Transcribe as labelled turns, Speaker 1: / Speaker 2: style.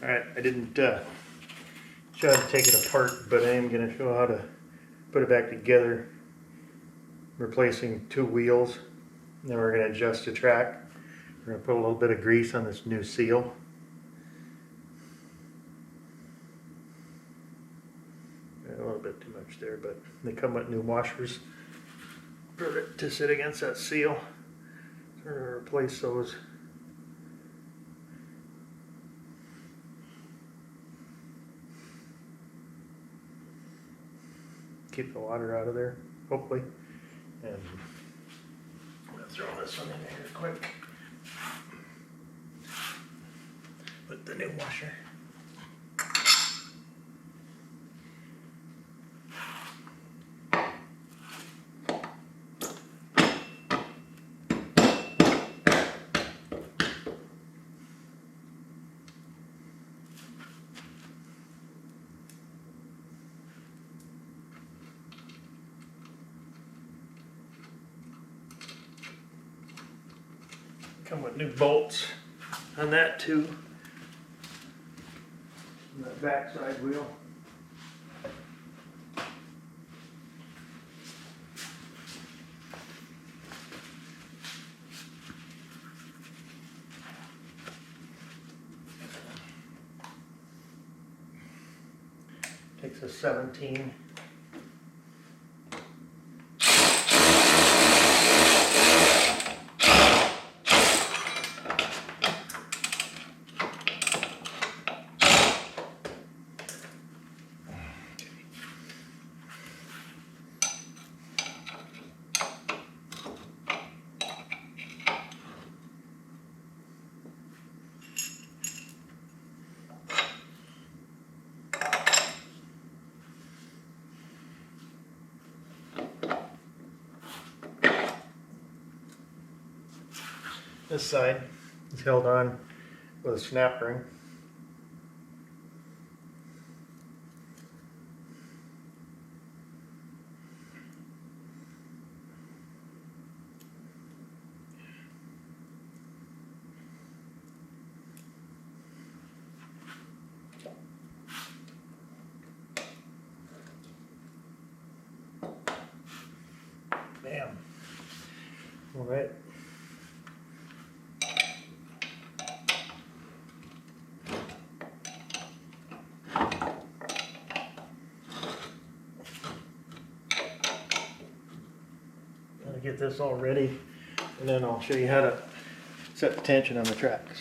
Speaker 1: Alright, I didn't show how to take it apart, but I am going to show how to put it back together, replacing two wheels. Then we're going to adjust the track. We're going to put a little bit of grease on this new seal. A little bit too much there, but they come with new washers for it to sit against that seal. So we're going to replace those. Keep the water out of there, hopefully. And I'm going to throw this one in here quick. With the new washer. Come with new bolts on that too. On that backside wheel. Takes a 17. This side is held on with a snap ring. Bam. All right. Get this all ready, and then I'll show you how to set the tension on the tracks.